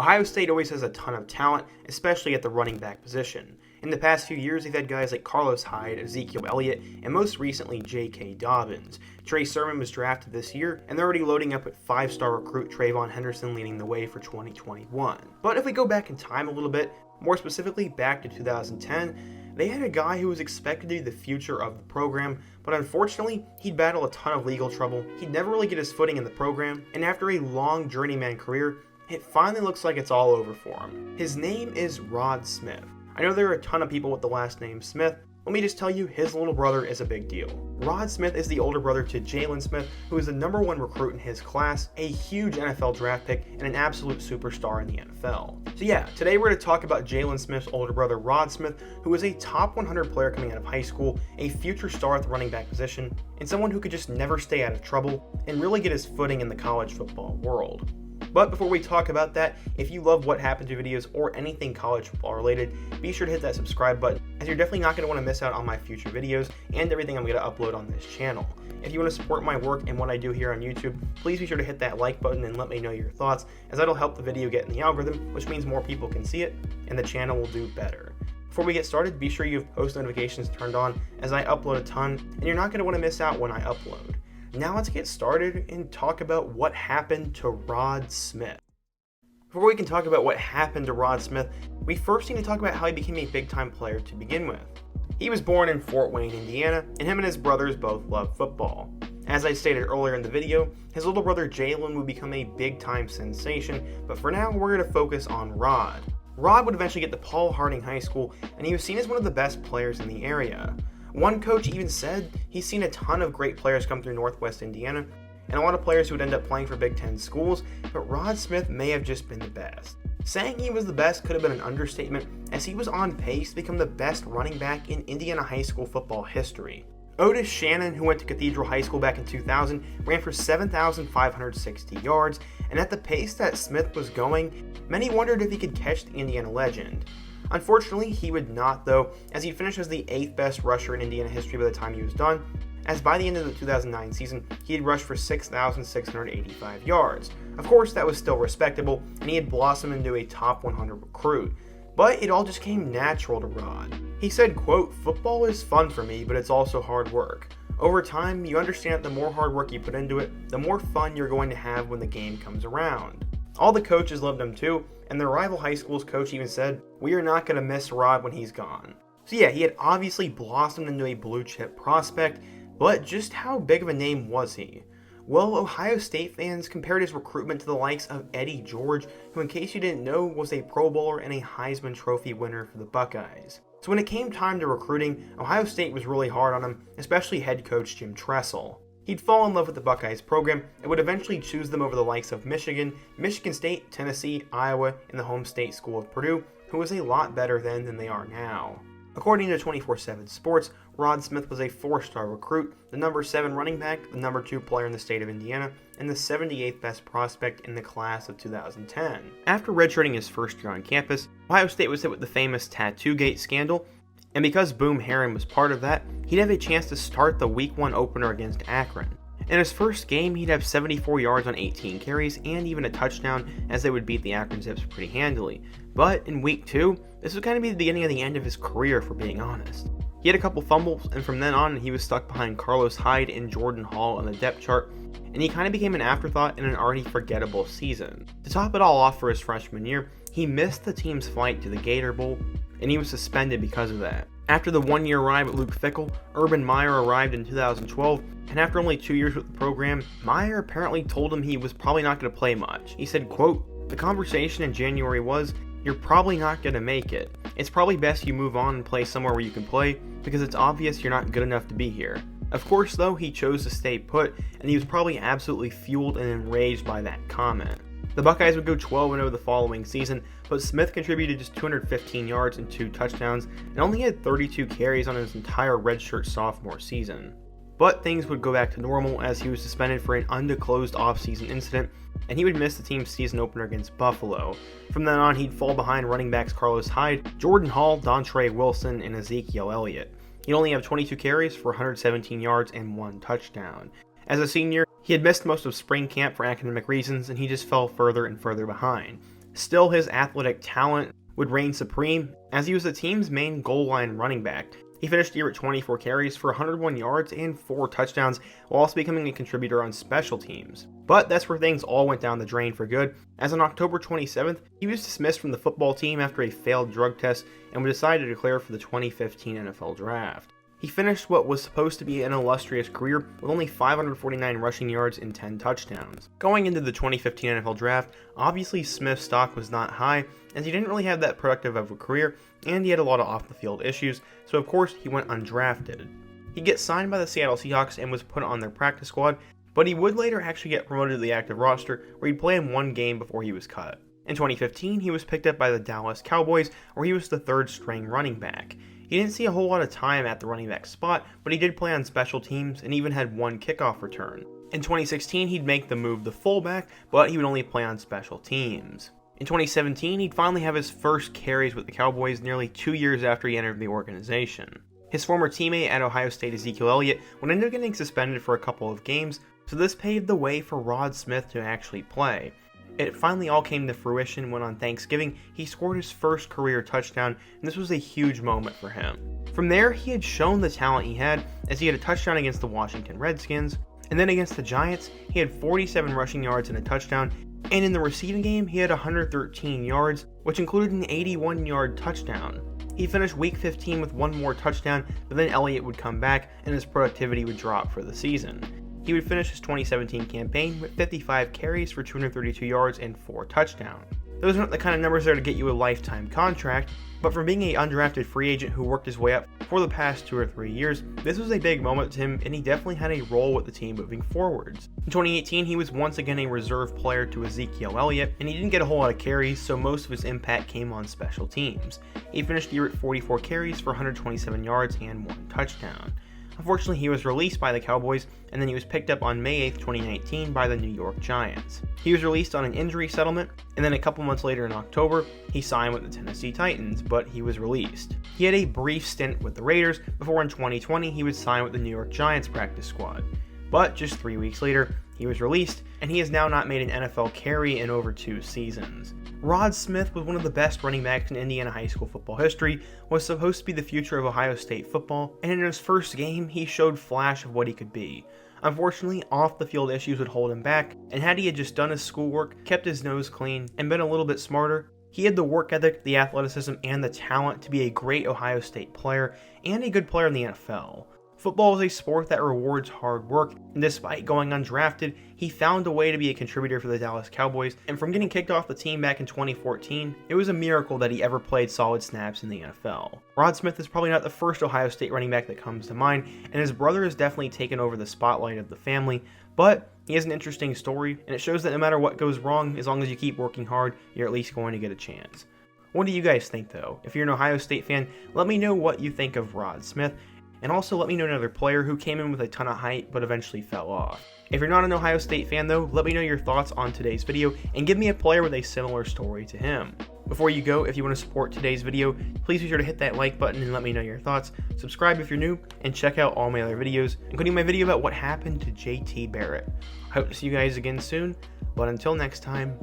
Ohio State always has a ton of talent, especially at the running back position. In the past few years, they've had guys like Carlos Hyde, Ezekiel Elliott, and most recently J.K. Dobbins. Trey Sermon was drafted this year, and they're already loading up with 5-star recruit Trayvon Henderson leading the way for 2021. But if we go back in time a little bit, more specifically back to 2010, they had a guy who was expected to be the future of the program, but unfortunately, he'd battle a ton of legal trouble, he'd never really get his footing in the program, and after a long journeyman career, it finally looks like it's all over for him. His name is Rod Smith. I know there are a ton of people with the last name Smith. Let me just tell you, his little brother is a big deal. Rod Smith is the older brother to Jalen Smith, who is the #1 recruit in his class, a huge NFL draft pick, and an absolute superstar in the NFL. So yeah, today we're going to talk about Jalen Smith's older brother Rod Smith, who is a top 100 player coming out of high school, a future star at the running back position, and someone who could just never stay out of trouble and really get his footing in the college football world. But before we talk about that, if you love What Happened to videos or anything college football related, be sure to hit that subscribe button, as you're definitely not going to want to miss out on my future videos and everything I'm going to upload on this channel. If you want to support my work and what I do here on YouTube, please be sure to hit that like button and let me know your thoughts, as that'll help the video get in the algorithm, which means more people can see it, and the channel will do better. Before we get started, be sure you have post notifications turned on, as I upload a ton, and you're not going to want to miss out when I upload. Now let's get started and talk about what happened to Rod Smith. Before we can talk about what happened to Rod Smith, we first need to talk about how he became a big-time player to begin with. He was born in Fort Wayne, Indiana, and him and his brothers both love football. As I stated earlier in the video, his little brother Jalen would become a big-time sensation, but for now we're going to focus on Rod. Rod would eventually get to Paul Harding High School, and he was seen as one of the best players in the area. One coach even said he's seen a ton of great players come through Northwest Indiana, and a lot of players who would end up playing for Big Ten schools, but Rod Smith may have just been the best. Saying he was the best could have been an understatement, as he was on pace to become the best running back in Indiana high school football history. Otis Shannon, who went to Cathedral High School back in 2000, ran for 7,560 yards, and at the pace that Smith was going, many wondered if he could catch the Indiana legend. Unfortunately, he would not though, as he finished as the 8th best rusher in Indiana history by the time he was done, as by the end of the 2009 season, he had rushed for 6,685 yards. Of course, that was still respectable, and he had blossomed into a top 100 recruit. But it all just came natural to Rod. He said, quote, "Football is fun for me, but it's also hard work. Over time, you understand that the more hard work you put into it, the more fun you're going to have when the game comes around." All the coaches loved him too, and their rival high school's coach even said, "We are not going to miss Rod when he's gone." So yeah, he had obviously blossomed into a blue chip prospect, but just how big of a name was he? Well, Ohio State fans compared his recruitment to the likes of Eddie George, who in case you didn't know was a Pro Bowler and a Heisman Trophy winner for the Buckeyes. So when it came time to recruiting, Ohio State was really hard on him, especially head coach Jim Tressel. He'd fall in love with the Buckeyes program and would eventually choose them over the likes of Michigan, Michigan State, Tennessee, Iowa, and the home state school of Purdue, who was a lot better then than they are now. According to 24/7 Sports, Rod Smith was a 4-star recruit, the #7 running back, the #2 player in the state of Indiana, and the 78th best prospect in the class of 2010. After redshirting his first year on campus, Ohio State was hit with the famous Tattoo-Gate scandal, and because Boom Herron was part of that, he'd have a chance to start the Week 1 opener against Akron. In his first game, he'd have 74 yards on 18 carries and even a touchdown, as they would beat the Akron Zips pretty handily. But in Week 2, this would kind of be the beginning of the end of his career, if we're being honest. He had a couple fumbles, and from then on, he was stuck behind Carlos Hyde and Jordan Hall on the depth chart, and he kind of became an afterthought in an already forgettable season. To top it all off for his freshman year, he missed the team's flight to the Gator Bowl, and he was suspended because of that. After the 1-year ride with Luke Fickell, Urban Meyer arrived in 2012, and after only 2 years with the program, Meyer apparently told him he was probably not going to play much. He said, quote, "The conversation in January was, you're probably not going to make it. It's probably best you move on and play somewhere where you can play, because it's obvious you're not good enough to be here." Of course though, he chose to stay put, and he was probably absolutely fueled and enraged by that comment. The Buckeyes would go 12-0 the following season, but Smith contributed just 215 yards and 2 touchdowns, and only had 32 carries on his entire redshirt sophomore season. But things would go back to normal, as he was suspended for an undisclosed offseason incident, and he would miss the team's season opener against Buffalo. From then on, he'd fall behind running backs Carlos Hyde, Jordan Hall, Dontre Wilson, and Ezekiel Elliott. He'd only have 22 carries for 117 yards and 1 touchdown. As a senior, he had missed most of spring camp for academic reasons, and he just fell further and further behind. Still, his athletic talent would reign supreme as he was the team's main goal line running back. He finished the year at 24 carries for 101 yards and 4 touchdowns, while also becoming a contributor on special teams. But that's where things all went down the drain for good, as on October 27th, he was dismissed from the football team after a failed drug test and would decide to declare for the 2015 NFL Draft. He finished what was supposed to be an illustrious career with only 549 rushing yards and 10 touchdowns. Going into the 2015 NFL Draft, obviously Smith's stock was not high, as he didn't really have that productive of a career, and he had a lot of off-the-field issues, so of course he went undrafted. He gets signed by the Seattle Seahawks and was put on their practice squad, but he would later actually get promoted to the active roster, where he'd play in one game before he was cut. In 2015, he was picked up by the Dallas Cowboys, where he was the third-string running back. He didn't see a whole lot of time at the running back spot, but he did play on special teams and even had one kickoff return. In 2016, he'd make the move to fullback, but he would only play on special teams. In 2017, he'd finally have his first carries with the Cowboys nearly 2 years after he entered the organization. His former teammate at Ohio State, Ezekiel Elliott, would end up getting suspended for a couple of games, so this paved the way for Rod Smith to actually play. It finally all came to fruition when on Thanksgiving, he scored his first career touchdown, and this was a huge moment for him. From there, he had shown the talent he had, as he had a touchdown against the Washington Redskins, and then against the Giants, he had 47 rushing yards and a touchdown, and in the receiving game, he had 113 yards, which included an 81-yard touchdown. He finished Week 15 with one more touchdown, but then Elliott would come back, and his productivity would drop for the season. He would finish his 2017 campaign with 55 carries for 232 yards and 4 touchdowns. Those aren't the kind of numbers that are to get you a lifetime contract, but from being an undrafted free agent who worked his way up for the past 2 or 3 years, this was a big moment to him, and he definitely had a role with the team moving forwards. In 2018, he was once again a reserve player to Ezekiel Elliott, and he didn't get a whole lot of carries, so most of his impact came on special teams. He finished the year at 44 carries for 127 yards and 1 touchdown. Unfortunately, he was released by the Cowboys, and then he was picked up on May 8, 2019 by the New York Giants. He was released on an injury settlement, and then a couple months later in October, he signed with the Tennessee Titans, but he was released. He had a brief stint with the Raiders before in 2020 he would sign with the New York Giants practice squad. But just 3 weeks later, he was released, and he has now not made an NFL carry in over 2 seasons. Rod Smith was one of the best running backs in Indiana high school football history, was supposed to be the future of Ohio State football, and in his first game, he showed flash of what he could be. Unfortunately, off-the-field issues would hold him back, and had he had just done his schoolwork, kept his nose clean, and been a little bit smarter, he had the work ethic, the athleticism, and the talent to be a great Ohio State player, and a good player in the NFL. Football is a sport that rewards hard work, and despite going undrafted, he found a way to be a contributor for the Dallas Cowboys, and from getting kicked off the team back in 2014, it was a miracle that he ever played solid snaps in the NFL. Rod Smith is probably not the first Ohio State running back that comes to mind, and his brother has definitely taken over the spotlight of the family, but he has an interesting story, and it shows that no matter what goes wrong, as long as you keep working hard, you're at least going to get a chance. What do you guys think though? If you're an Ohio State fan, let me know what you think of Rod Smith, and also let me know another player who came in with a ton of hype but eventually fell off. If you're not an Ohio State fan though, let me know your thoughts on today's video and give me a player with a similar story to him. Before you go, if you want to support today's video, please be sure to hit that like button and let me know your thoughts. Subscribe if you're new, and check out all my other videos, including my video about what happened to JT Barrett. I hope to see you guys again soon, but until next time,